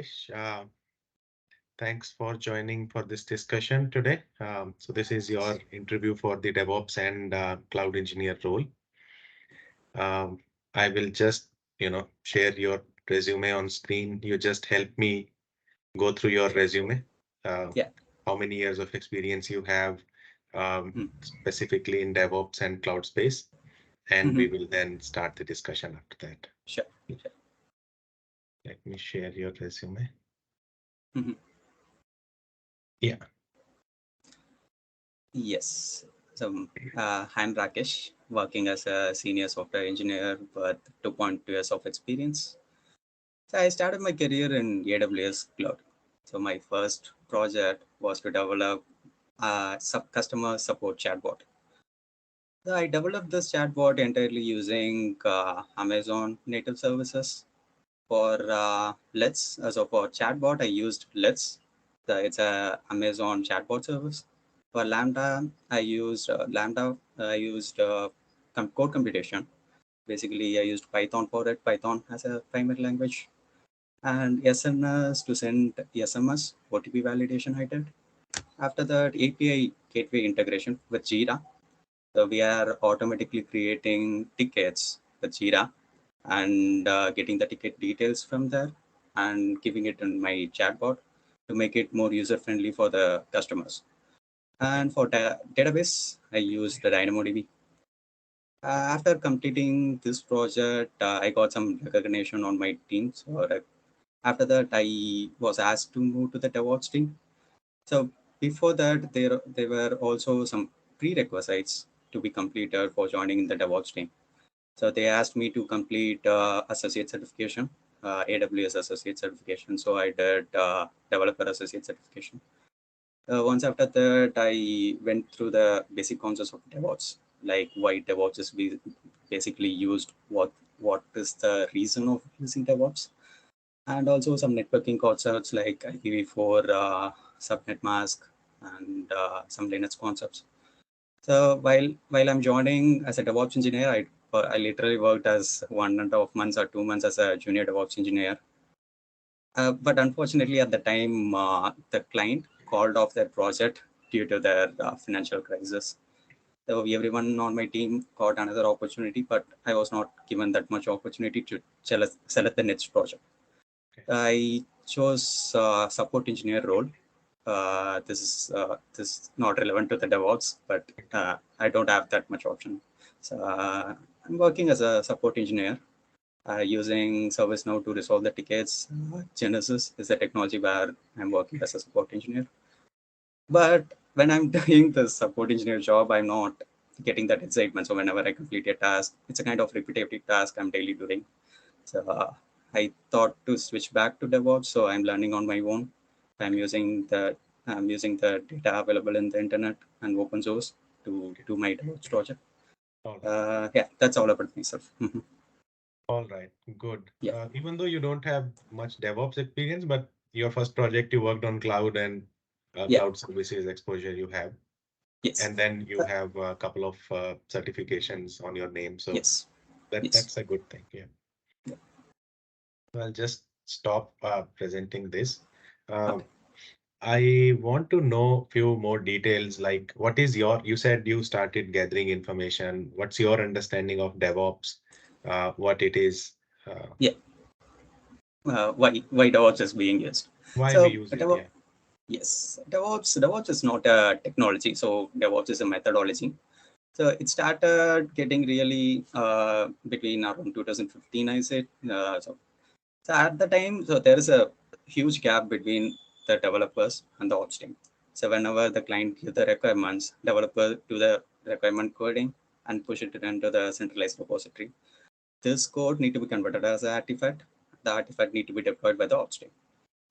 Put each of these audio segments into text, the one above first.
Rakesh. Thanks for joining for this discussion today. So this is your interview for the DevOps and cloud engineer role. Um, I will just, share your resume on screen. You just help me go through your resume. Uh, Yeah. how many years of experience you have, Mm. specifically in DevOps and cloud space, and we Mhm. will then start the discussion after that. Sure. Sure. Let me share your resume. Mhm. Yeah. Yes. So I'm Rakesh, working as a senior software engineer with 2.2 years of experience. So I started my career in AWS cloud. So my first project was to develop a customer support chatbot. So I developed this chatbot entirely using Amazon native services. For Let's, so for chatbot, I used Let's. It's a Amazon chatbot service. For Lambda, I used code computation. Basically, I used Python for it. Python as a primary language, and SNS to send SMS OTP validation I did. After that, API gateway integration with Jira. So we are automatically creating tickets with Jira and getting the ticket details from there and giving it in my chatbot to make it more user friendly for the customers. And for database, I used the DynamoDB. After completing this project, I got some recognition on my team. So after that, I was asked to move to the DevOps team. So before that, there were also some prerequisites to be completed for joining the DevOps team. So they asked me to complete associate certification, AWS associate certification. So I did developer associate certification. Once after that, I went through the basic concepts of DevOps, like why DevOps is basically used, what is the reason of using DevOps, and also some networking concepts like IPv4, subnet mask, and some Linux concepts. So while I'm joining as a DevOps engineer, I literally worked as 1.5 months or 2 months as a junior DevOps engineer. But unfortunately, at the time, the client called off their project due to their financial crisis. So everyone on my team got another opportunity, but I was not given that much opportunity to select the next project. Okay. I chose support engineer role. This is not relevant to the DevOps, but I don't have that much option. So I'm working as a support engineer using ServiceNow to resolve the tickets. Genesis is the technology where I'm working as a support engineer. But when I'm doing the support engineer job, I'm not getting that excitement. So whenever I complete a task, it's a kind of repetitive task I'm daily doing. So I thought to switch back to DevOps. So I'm learning on my own. I'm using the I'm using the data available in the internet and open source to Okay. do my DevOps project. All right. Yeah, that's all about myself. All right. Good. Yeah, Even though you don't have much DevOps experience, but your first project you worked on cloud and yeah, cloud services exposure you have, yes, and then you uh, have a couple of certifications on your name. So yes, yes. that's a good thing. Yeah. Yeah. So I'll just stop presenting this. Uh, Okay. I want to know few more details, like what is you said you started gathering information. What's your understanding of DevOps? What it is, Yeah. Why DevOps is being used? why we So use it. DevOps, Yeah. yes, DevOps is not a technology. So DevOps is a methodology. So it started getting really between around 2015, I said. So at the time, so there is a huge gap between the developers and the ops team. So whenever the client gives the requirements, developer do the requirement coding and push it into the centralized repository. This code need to be converted as an artifact. The artifact need to be deployed by the ops team.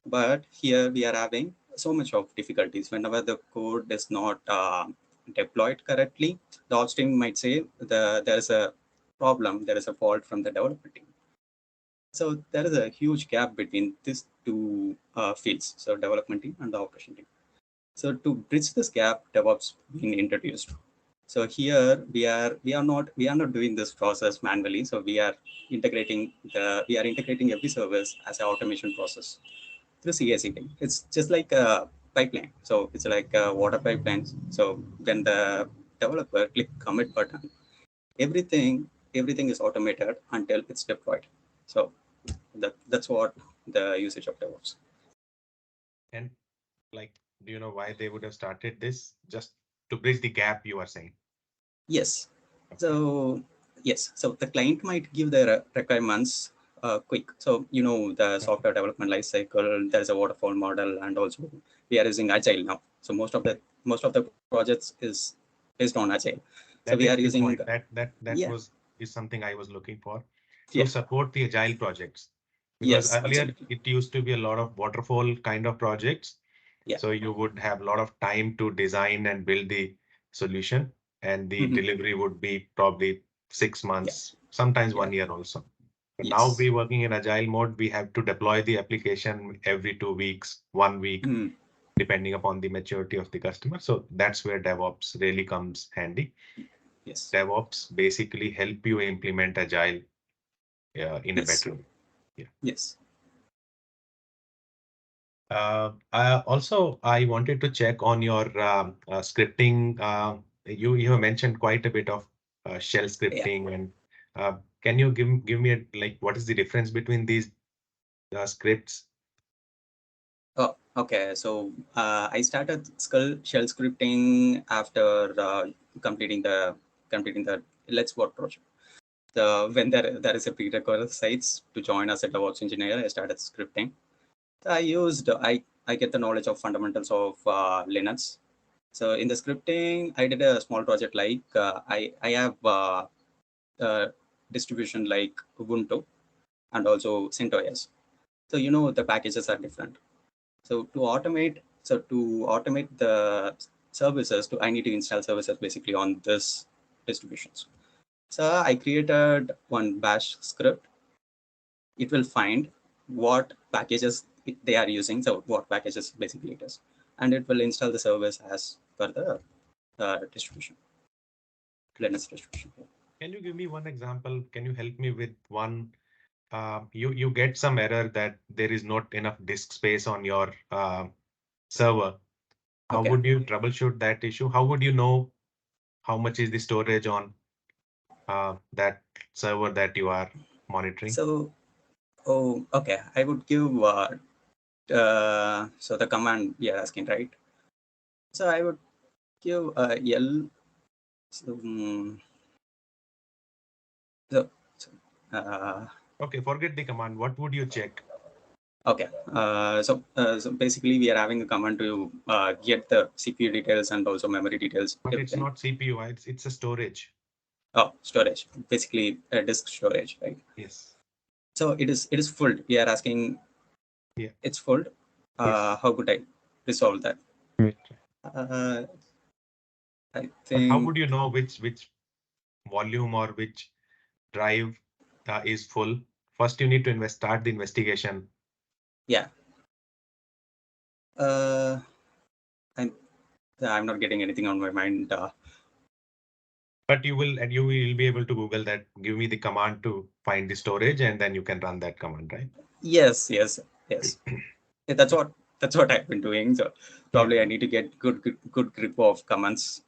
But here we are having so much of difficulties. Whenever the code is not deployed correctly, the ops team might say there is a problem, there is a fault from the development team. So there is a huge gap between these two fields, so development team and the operation team. So to bridge this gap, DevOps being introduced. So here we are not doing this process manually. So we are integrating every service as an automation process. through CI/CD. It's just like a pipeline. So it's like a water pipeline. So when the developer click commit button, everything is automated until it's deployed. So that's what the usage of DevOps. And like, do you know why they would have started this? Just to bridge the gap, you are saying. Yes. Okay. So yes. So the client might give their requirements quick. So the Okay. software development life cycle. There's a waterfall model, and also we are using agile now. So most of the projects is based on agile. So we are That is the using point. That yeah was is something I was looking for to yeah support the agile projects. Because yes earlier absolutely it used to be a lot of waterfall kind of projects. yeah So you would have a lot of time to design and build the solution, and the hmm delivery would be probably six yeah months, sometimes yeah 1 year also. But now yes we working in agile mode, we have to deploy the application every 2 weeks, 1 week, mm, depending upon the maturity of the customer. So that's where DevOps really comes handy. yes DevOps basically help you implement agile in a yes better way. Yeah. yes I wanted to check on your scripting. You have mentioned quite a bit of shell yeah. scripting, and can you give me like what is the difference between these scripts? Oh, okay. So I started shell scripting after completing the Let's Work project. So when there is a prerequisites to join as a DevOps engineer, I started scripting. I get the knowledge of fundamentals of Linux. So in the scripting, I did a small project like I have uh, distribution like Ubuntu and also CentOS. So the packages are different. So to automate the services, I need to install services basically on this distributions. So I created one bash script. It will find what packages they are using. So what packages basically it is, and it will install the service as per the distribution, Linux distribution. Can you give me one example? Can you help me with one? You get some error that there is not enough disk space on your server. How Okay. would you troubleshoot that issue? How would you know how much is the storage on that server that you are monitoring? So okay. I would give so the command you are asking, right? So I would give L. So, so, uh, Okay, forget the command. What would you check? okay. So basically, we are having a command to get the CPU details and also memory details, But it's everything. not CPU, it's a storage. Oh, storage. Basically, disk storage, right? Yes. So it is full. We are asking Yeah. it's full. Yes. How could I resolve that? Right. Uh, I But how think would you know which volume or which drive is full? First, you need to start the investigation. yeah. Uh, I'm I'm not getting anything on my mind. But you will be able to Google that. Give me the command to find the storage, and then you can run that command, right? Yes, yes, yes. Yeah, that's what I've been doing. So Yeah. probably I need to get good grip of commands.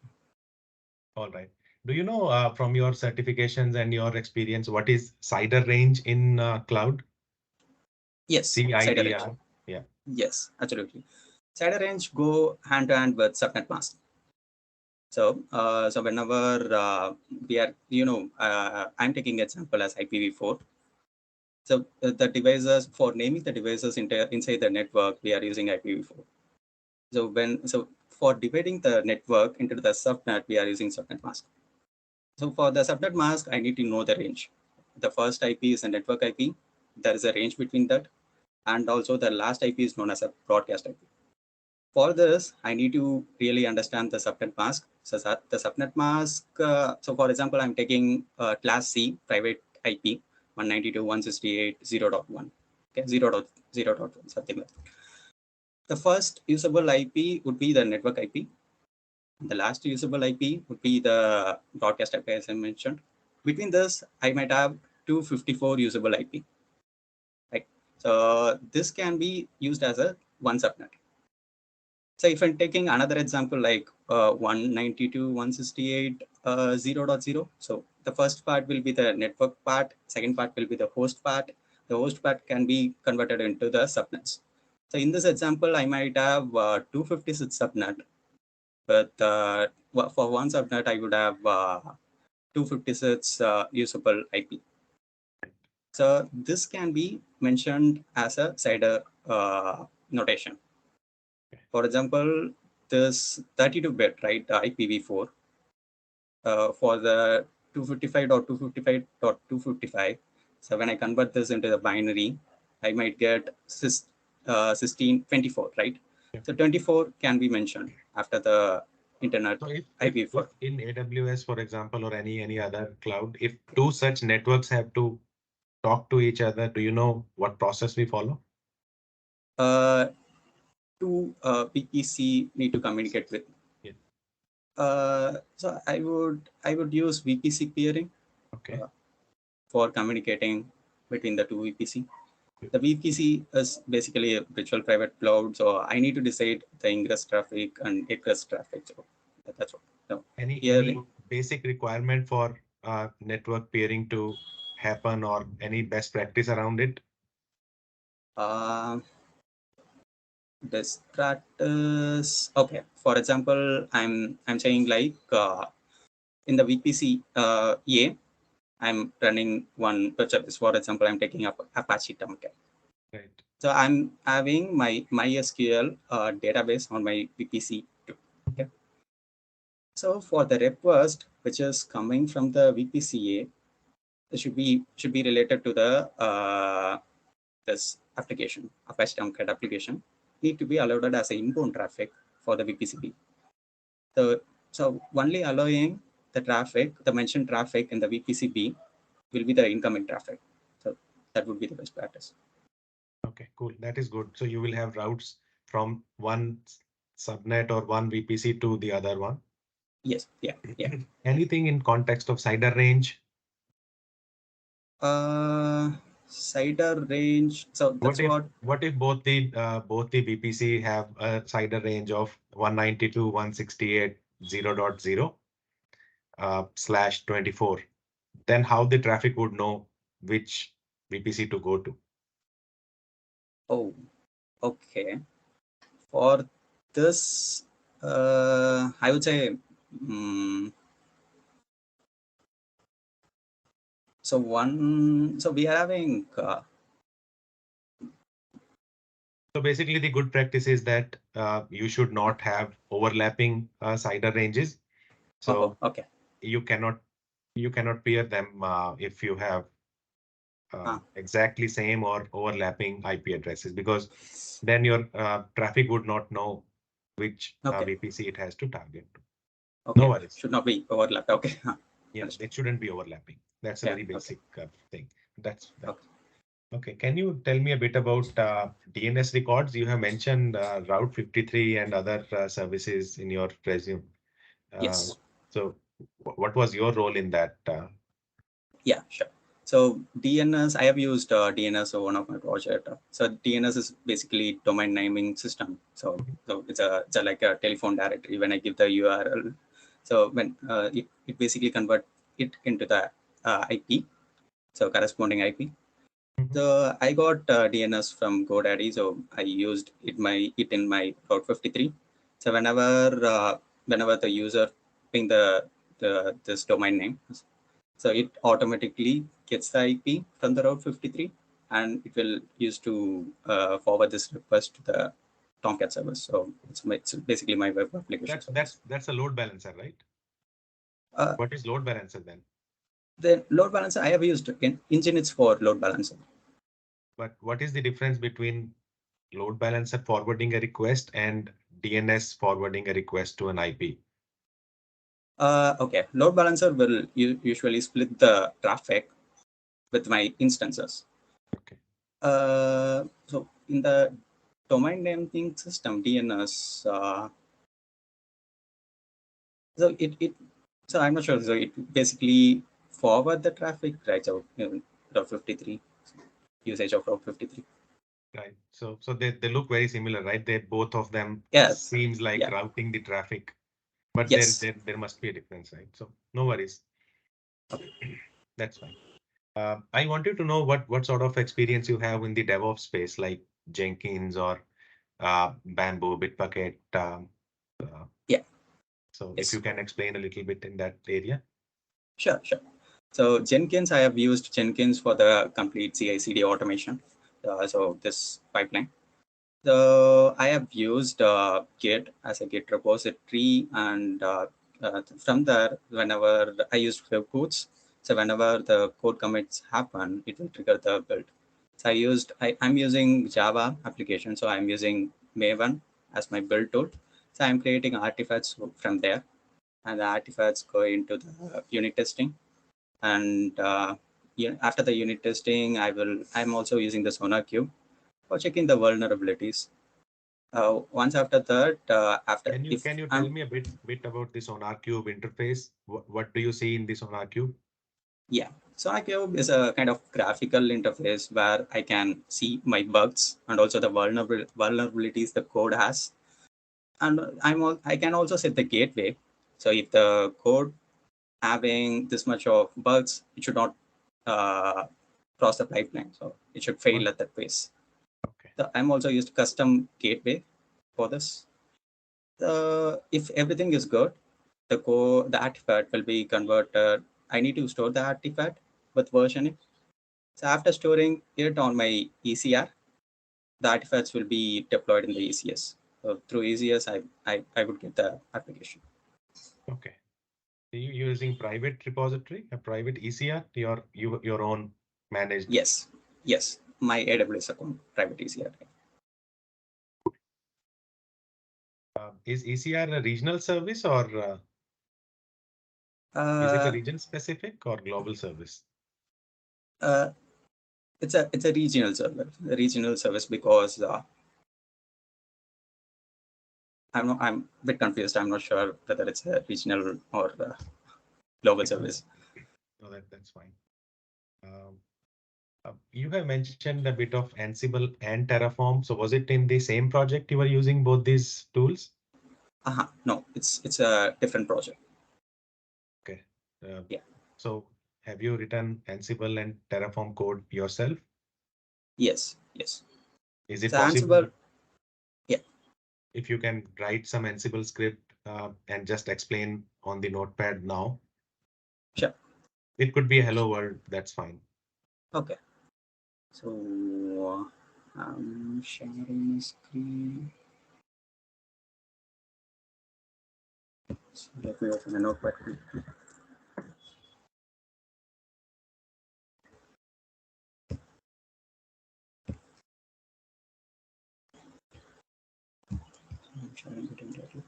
All right. Do you know from your certifications and your experience what is CIDR range in cloud? Yes, cider range. CIDR. Yeah. Yes, absolutely. Cider range go hand to hand with subnet mask. So whenever we are, I'm taking example as IPv4. So the devices for naming the devices inside the network, we are using IPv4. So for dividing the network into the subnet, we are using subnet mask. So for the subnet mask, I need to know the range. The first IP is a network IP. There is a range between that, and also the last IP is known as a broadcast IP. For this, I need to really understand the subnet mask. So the subnet mask. So for example, I'm taking class C private IP 192.168.0.1. Okay, 0.0.1 something like that. The first usable IP would be the network IP. The last usable IP would be the broadcast IP, as I mentioned. Between this, I might have 254 usable IP. Right? So this can be used as a one subnet. So if I'm taking another example like 192.168.0.0, so the first part will be the network part, second part will be the host part. The host part can be converted into the subnets. So in this example, I might have 256 subnet, but for one subnet, I would have 256 usable IP. So this can be mentioned as a CIDR notation. For example, this 32-bit, right, IPv4 for the 255.255.255. So when I convert this into the binary, I might get 1624, right? Yeah. So 24 can be mentioned after the internet So if IPv4. in AWS, for example, or any other cloud, if two such networks have to talk to each other, do you know what process we follow? Two VPC need to communicate with. Yeah. So I would use VPC peering Okay. for communicating between the two VPC. The VPC is basically a virtual private cloud, so I need to decide the ingress traffic and egress traffic. So that's what. So Any here, basic requirement for network peering to happen, or any best practice around it? uh, best practice. Okay, for example, I'm saying like in the VPC A, I'm running one web service. For example, I'm taking up Apache Tomcat. Right. So I'm having my MySQL database on my VPC too. Okay. So for the request which is coming from the VPCA, it should be related to the this application, Apache Tomcat application, need to be allowed as an inbound traffic for the VPCB. So only allowing the traffic, the mentioned traffic in the VPCB will be the incoming traffic. So that would be the best practice. Okay, cool. That is good. So you will have routes from one subnet or one VPC to the other one. Yes, yeah, yeah. Anything in context of CIDR range? Uh, CIDR range. So that's what. What if both the VPC have a CIDR range of 192.168.0.0 slash 24? Then how the traffic would know which VPC to go to? Oh, okay. For this, I would say. So one. So we are having. So basically, the good practice is that you should not have overlapping CIDR ranges. Oh, So okay. you cannot pair them if you have Ah, exactly same or overlapping IP addresses, because then your traffic would not know which okay. VPC it has to target. No Okay. Okay. worries. Should not be overlapped. Okay. Yeah, Understood. it shouldn't be overlapping. That's a Yeah. very Okay. basic thing. That's that. Okay. Okay. Can you tell me a bit about DNS records? You have mentioned Route 53 and other services in your resume. Uh, Yes. so what was your role in that? Yeah. Sure. So DNS, I have used DNS for one of my project. So DNS is basically domain naming system. So it's a like a telephone directory. When I give the URL, so when it basically convert it into the IP, so corresponding IP. Mhm. So I got DNS from GoDaddy, so I used it in my Route 53. So whenever the user ping the this domain name, so it automatically gets the IP from the Route 53, and it will use to forward this request to the Tomcat service. So it's basically my web application service. That's a load balancer, right? Uh, What is load balancer then? the load balancer I have used in Nginx for load balancer. But what is the difference between load balancer forwarding a request and DNS forwarding a request to an IP? Okay, load balancer will usually split the traffic with my instances. Okay. So in the domain naming system DNS, so so I'm not sure. So it basically forward the traffic, right? So Route 53 usage of Route 53. Right. So they look very similar, right? They both of them Yes. seems like Yeah. routing the traffic, but Yes. there must be a difference, right? So no worries. That's fine. I wanted to know what sort of experience you have in the DevOps space, like Jenkins or Bamboo, Bitbucket. Uh, Yeah. so if Yes. you can explain a little bit in that area. Sure. Sure. So Jenkins, I have used Jenkins for the complete CI/CD automation. So this pipeline. So I have used Git as a Git repository, and from there, whenever I used webhooks, so whenever the code commits happen, it will trigger the build. So I'm using Java application, so I'm using Maven as my build tool. So I'm creating artifacts from there, and the artifacts go into the unit testing. And after the unit testing, I'm also using the Sonar Cube for checking the vulnerabilities. Once after that, after if Can you tell I'm me a bit about the Sonar Cube interface? What do you see in the Sonar Cube? Yeah, SonarCube is a kind of graphical interface where I can see my bugs and also the vulnerabilities the code has, and I can also set the gateway. So if the code having this much of bugs, it should not uh, cross the pipeline. So it should What? fail at that phase. Okay. So I'm also used custom gateway for this. If everything is good, the artifact will be converted. I need to store the artifact with versioning. So after storing it on my ECR, the artifacts will be deployed in the ECS. So through ECS, I would get the application. Okay. You're using private repository, a private ECR, your own managed. Yes, yes, my AWS account, private ECR. Is ECR a regional service or is it a Uh, region specific or global service? uh, it's a regional service because I'm a bit confused. I'm not sure whether it's a regional or global Okay, no, service. no, that's fine. Um, you have mentioned a bit of Ansible and Terraform. So was it in the same project you were using both these tools? No, it's a different project. Okay. Uh, Yeah. so have you written Ansible and Terraform code yourself? Yes. Yes. Is it So Ansible. possible Yeah. if you can write some Ansible script and just explain on the notepad now? Sure. It could be a hello world, that's fine. Okay. So I'm sharing my screen. So let me open a notepad. I'm sharing it immediately.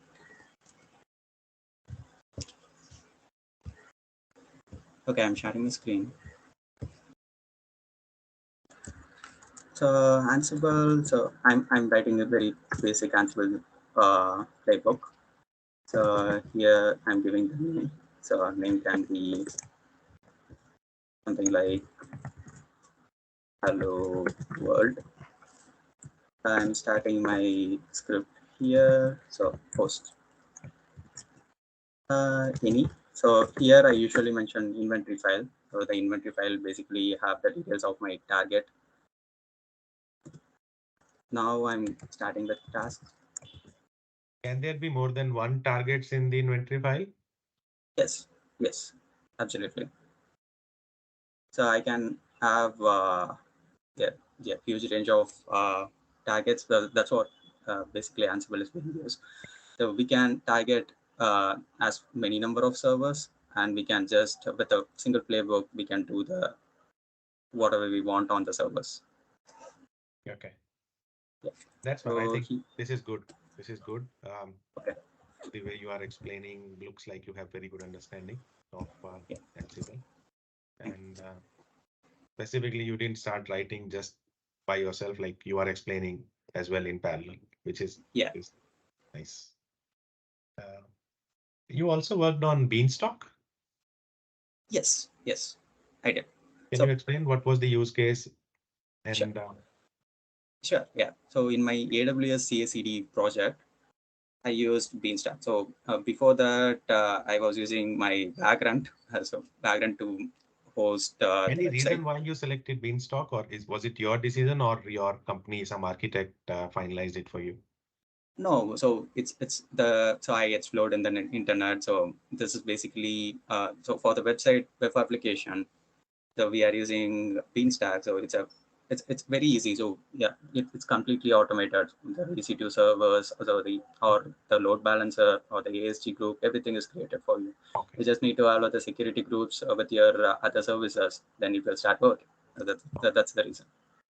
Okay, I'm sharing my screen. So Ansible. So I'm writing a very basic Ansible playbook. So here I'm giving the name. So our name can be something like hello world. I'm starting my script here. So post any. So here I usually mention inventory file. So the inventory file basically have the details of my target. Now I'm starting the task. Can there be more than one targets in the inventory file? Yes, yes, absolutely. So I can have yeah, yeah, huge range of targets. That's what basically Ansible is being used. So we can target as many number of servers, and we can just with a single playbook we can do the whatever we want on the servers. Okay, Yeah. that's fine. I So think this is good. This is good. okay. The way you are explaining looks like you have very good understanding of Yeah. Ansible. Thank And specifically, you didn't start writing just by yourself, like you are explaining as well in parallel, you. Yeah. is nice. Uh, you also worked on Beanstalk. Yes. Yes. I did. Can you So explain what was the use case sure. and Sure. Yeah. So in my AWS CI/CD project, I used Beanstalk. So before that, I was using my background as a background to host the Any website. reason why you selected Beanstalk, or was it your decision, or your company, some architect finalized it for you? No, so it's the so I explored in the internet. So this is basically so for the website web application. So we are using Beanstalk. So it's very easy. So yeah, it's completely automated. The EC2 servers, or the load balancer or the ASG group, everything is created for you. Okay. You just need to allow the security groups with your other services. Then it will start working. So that's the reason.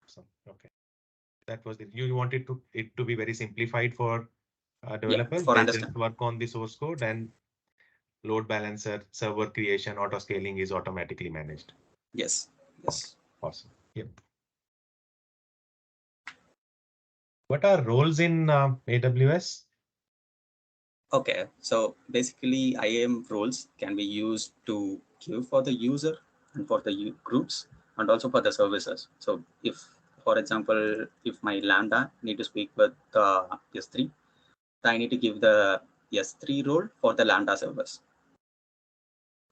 Awesome. Okay. That was it. You wanted it to be very simplified for Yeah, developers. for They just understand. work on the source code, and load balancer, server creation, auto scaling is automatically managed. Yes, Okay. yes. Awesome. Yep. What are roles in AWS? Okay, so basically IAM roles can be used to queue for the user and for the groups and also for the services. So if, for example, if my Lambda need to speak with S3, I need to give the S3 role for the Lambda servers.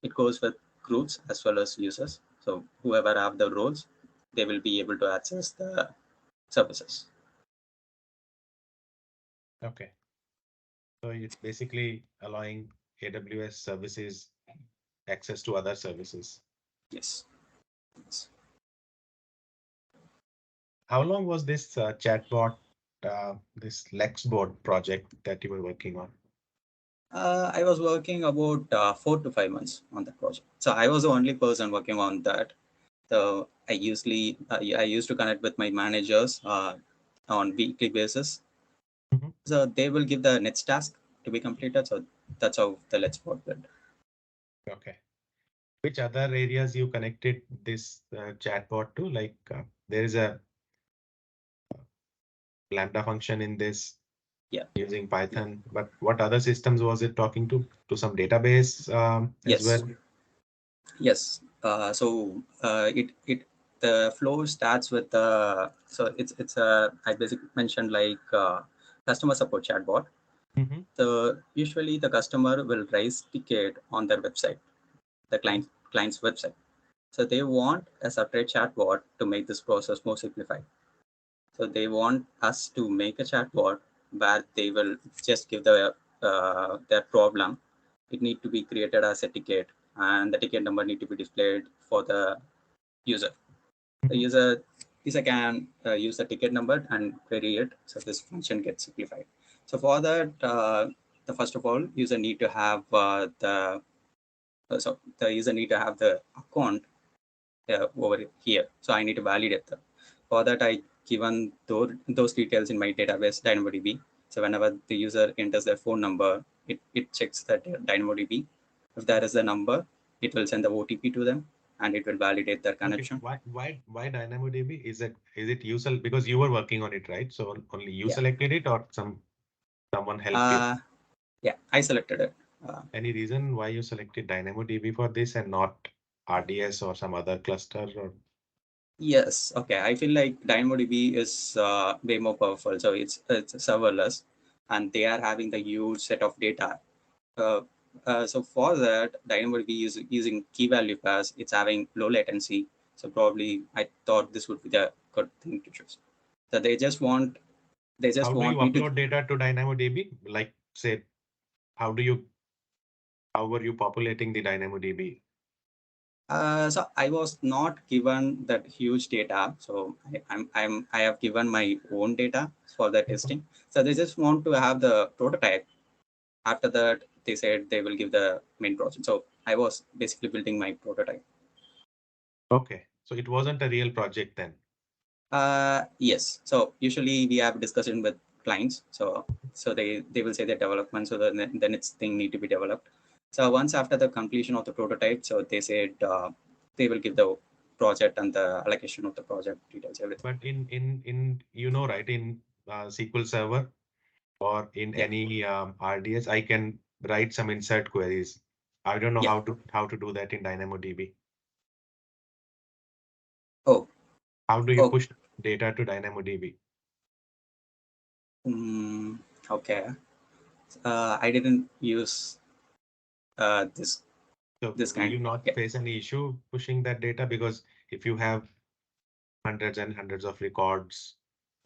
It goes with groups as well as users. So whoever have the roles, they will be able to access the services. Okay. So it's basically allowing AWS services access to other services. Yes. Yes. How long was this chatbot, this Lexbot project that you were working on? I was working about 4 to 5 months on that project. So I was the only person working on that. So I used to connect with my managers on weekly basis. Mhm. So they will give the next task to be completed. So that's how the Let's Spot build. Okay. Which other areas you connected this chatbot to? Like there is a Lambda function in this Yeah. using Yeah. Python, but what other systems was it talking to? To some database as Yes. well? Yes. It the flow starts with it's I basically mentioned like customer support chatbot. Mhm. So usually the customer will raise ticket on their website, the client's website. So they want a separate chatbot to make this process more simplified. So they want us to make a chatbot where they will just give their problem. It need to be created as a ticket, and the ticket number need to be displayed for the user. The Mhm. user can use the ticket number and query it. So this function gets simplified. So for that, the first of all, user need to have the user need to have the account over here. So I need to validate them. For that, I given those details in my database DynamoDB. So whenever the user enters their phone number, it checks that DynamoDB. If there is a number, it will send the OTP to them and it will validate their Okay. connection. Why DynamoDB? Is it you because you were working on it, right? So only you Yeah. selected it, or someone helped you? Uh, yeah, I selected it. Any reason why you selected DynamoDB for this and not RDS or some other cluster? Or Yes. Okay. I feel like DynamoDB is way more powerful. So it's serverless, and they are having the huge set of data. Uh, so for that, DynamoDB is using key value pass. It's having low latency. So probably I thought this would be the good thing to choose. So they just how do you want me to. upload data to DynamoDB? Like, say, how do you how were you populating the DynamoDB? So I was not given that huge data. So I have given my own data for the Mhm. testing. So they just want to have the prototype. After that, they said they will give the main project. So I was basically building my prototype. Okay, so it wasn't a real project then. Yes. So usually we have discussion with clients. So they will say the development. So the next thing need to be developed. So once after the completion of the prototype, so they said they will give the project and the allocation of the project details, everything. But in right, in SQL Server or in Yeah. any RDS, I can write some insert queries. I don't know Yeah. how to do that in DynamoDB. Oh. How do you Oh. push data to DynamoDB? Okay. I didn't use this So this will kind. you not Yeah. face any issue pushing that data? Because if you have hundreds and hundreds of records,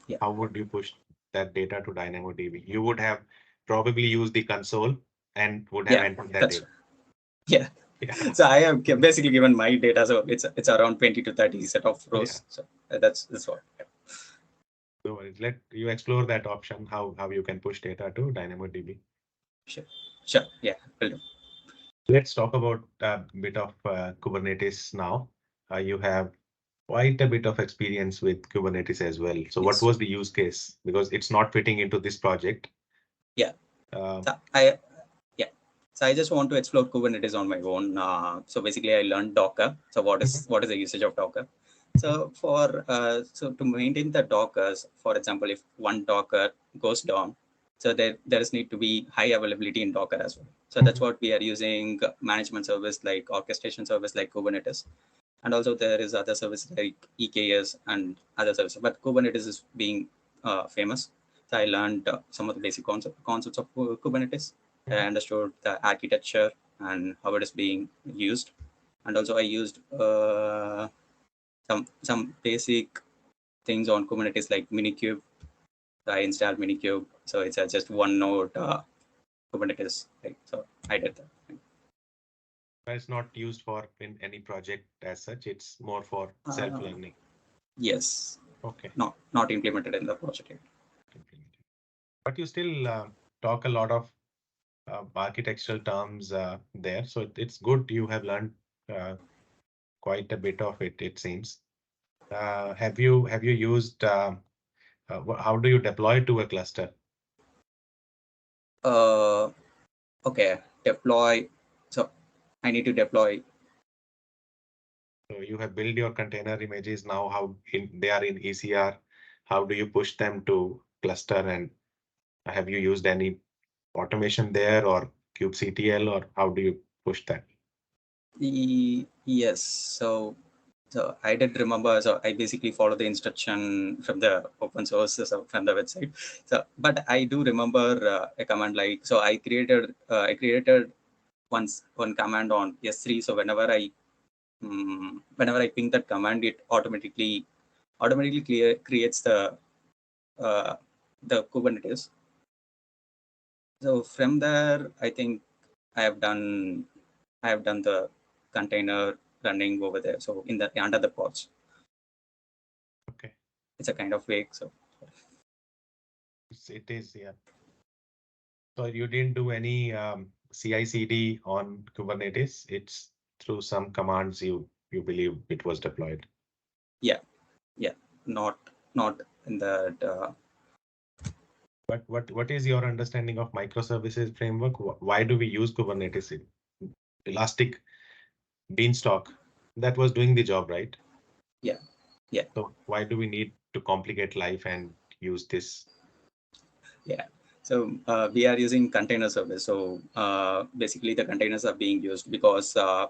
Yeah. how would you push that data to DynamoDB? You would have probably used the console and would have Yeah. entered that That's data. right. Yeah. Yeah. So I have basically given my data, so it's around 20 to 30 set of Yeah. rows. So that's what. Yeah. So let you explore that option, how you can push data to DynamoDB. Sure. Sure. Yeah. Will do. Let's talk about a bit of Kubernetes now. You have quite a bit of experience with Kubernetes as well. So what Yes. was the use case? Because it's not fitting into this project. Yeah. Uh, So I yeah. So I just want to explore Kubernetes on my own. So basically, I learned Docker. So mhm, what is the usage of Docker? So for so to maintain the Dockers, for example, if one Docker goes down, so there is need to be high availability in Docker as well. So that's mhm, what we are using management service like orchestration service like Kubernetes, and also there is other services like EKS and other services. But Kubernetes is being famous. So I learned some of the basic concepts of Kubernetes. I mhm. understood the architecture and how it is being used, and also I used some basic things on Kubernetes like Minikube. I installed Minikube, so it's just one node Kubernetes. Right? So I did that. It's not used for in any project as such. It's more for Uh, self-learning. yes, Okay. not implemented in the project yet. But you still talk a lot of architectural terms there. So it's good you have learned uh, quite a bit of it, it seems. Have you used how do you deploy to a cluster? Uh, okay, deploy. So I need to deploy. So you have built your container images now, they are in ECR. How do you push them to cluster? And have you used any automation there or kubectl, or how do you push that? Yes. So I did remember. So I basically follow the instruction from the open source, so from the website. So, but I do remember a command like, so I created one command on S3. So whenever I ping that command, it automatically creates uh, the Kubernetes. So from there, I think I have done I have done the container running over there. So in the under the pods, Okay, it's a kind of wake. So it is, yeah. So you didn't do any CI/CD on Kubernetes. It's through some commands you believe it was deployed. yeah, yeah, not not in that. But what is your understanding of microservices framework? Why do we use Kubernetes? Elastic Beanstalk, that was doing the job, right? Yeah, yeah, So why do we need to complicate life and use this? yeah. So we are using container service. So basically, the containers are being used because uh,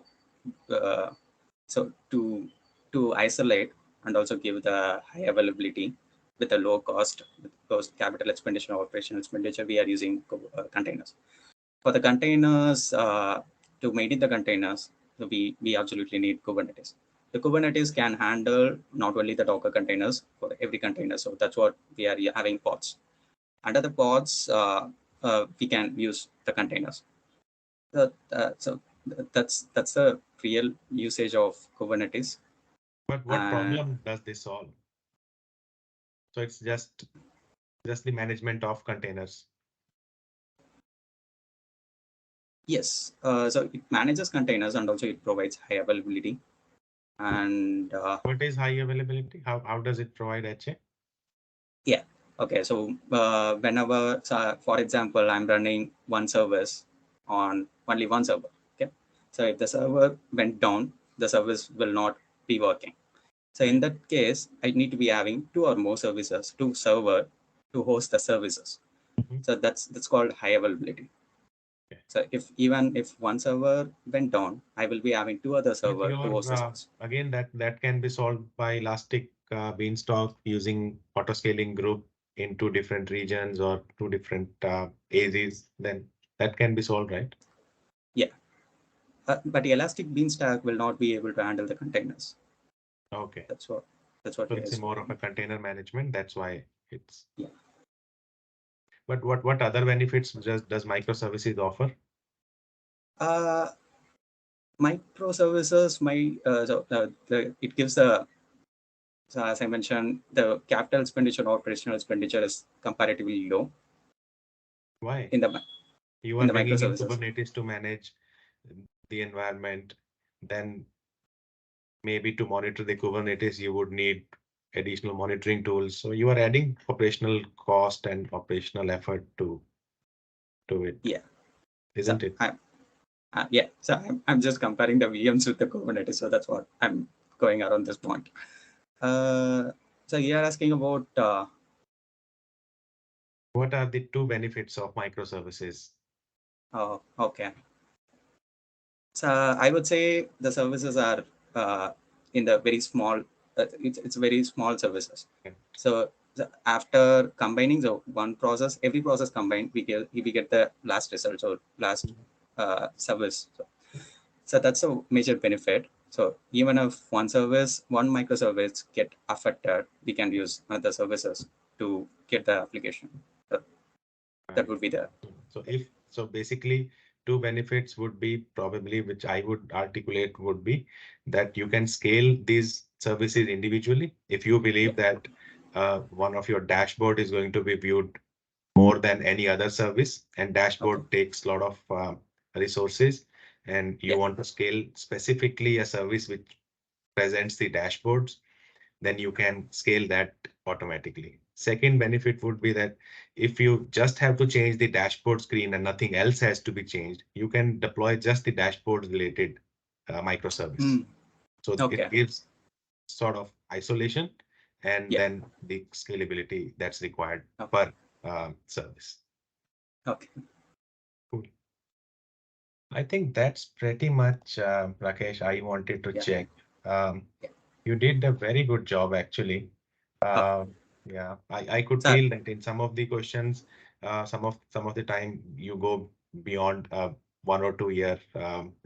so to isolate and also give the high availability with a low cost, with cost capital expenditure, operational expenditure, we are using containers. For the containers, to maintain the containers, we absolutely need Kubernetes. The Kubernetes can handle not only the Docker containers for every container. So that's what we are having pods. Under the pods, we can use the containers. So that's the real usage of Kubernetes. But what And problem does this solve? So it's just the management of containers. yes, so it manages containers and also it provides high availability. And What is high availability? How does it provide HA? yeah, okay. So whenever, so for example, I'm running one service on only one server. Okay, so if the server went down, the service will not be working. So in Right. that case, I need to be having two or more services, two server to host the services. Mhm. So that's called high availability. Okay. So even if one server went down, I will be having two other But server to your host the service. again that can be solved by Elastic Beanstalk using autoscaling group in two different regions or two different AZs, then that can be solved, right? Yeah. But Elastic Beanstalk will not be able to handle the containers. Okay. That's what So we are this is more of a expecting. container management. That's why it's. Yeah. But what other benefits does microservices offer? Uh, Microservices, it gives the, so as I mentioned, the capital expenditure and operational expenditure is comparatively low Why? in the You in are the bringing in microservices. Kubernetes to manage the environment. Then maybe to monitor the Kubernetes, you would need additional monitoring tools. So you are adding operational cost and operational effort to it, Yeah. So isn't it? I'm just comparing the VMs with the Kubernetes. So that's what I'm going around this point. Uh, so you are asking about What are the two benefits of microservices? oh, okay. So I would say the services are in the very small. It's very small services. Okay. So after combining the one process, every process combined, we get the last result or last service. So that's a major benefit. So even if one microservice get affected, we can use other services to get the application. So that Right. would be the So basically, two benefits would be probably, which I would articulate, would be that you can scale these services individually. If you yeah believe that one of your dashboard is going to be viewed more than any other service, and okay dashboard takes a lot of resources, and you yeah want to scale specifically a service which presents the dashboards, then you can scale that automatically. Second benefit would be that if you just have to change the dashboard screen and nothing else has to be changed, you can deploy just the dashboard related microservice. mm, So it okay gives sort of isolation and yeah then the scalability that's required okay per service. okay Cool. I think that's pretty much, Rakesh, I wanted to yeah check. Um, yeah you did a very good job, actually. oh, Uh, yeah, I could so feel that in some of the questions, some of the time you go beyond 1 or 2 year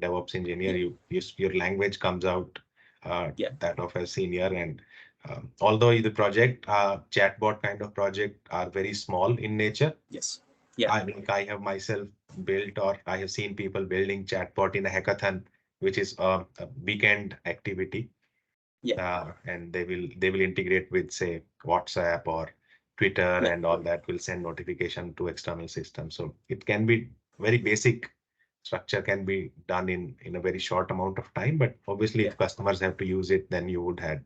DevOps engineer. yeah Your language comes out yeah that of a senior, and although the project chatbot kind of project are very small in nature, yes yeah I have myself built, or I have seen people building chatbot in a hackathon, which is a weekend activity, yeah and they will integrate with, say, WhatsApp or Twitter, yeah and all that will send notification to external systems. So it can be very basic structure, can be done in a very short amount of time. But obviously, yeah if customers have to use it, then you would have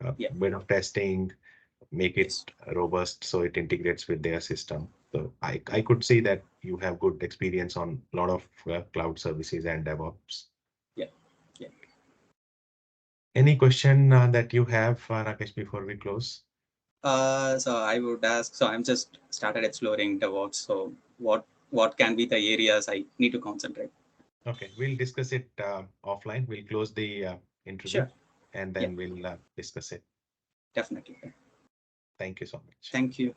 a yeah bit of testing, make it yes robust so it integrates with their system. So I could see that you have good experience on a lot of cloud services and DevOps. yeah yeah Any question that you have, Rakesh, before we close? so I would ask, so I'm just started exploring DevOps, so what can be the areas I need to concentrate? Okay, we'll discuss it offline. We'll close the interview Sure. and Yeah, then we'll discuss it. definitely. Thank you so much. Thank you.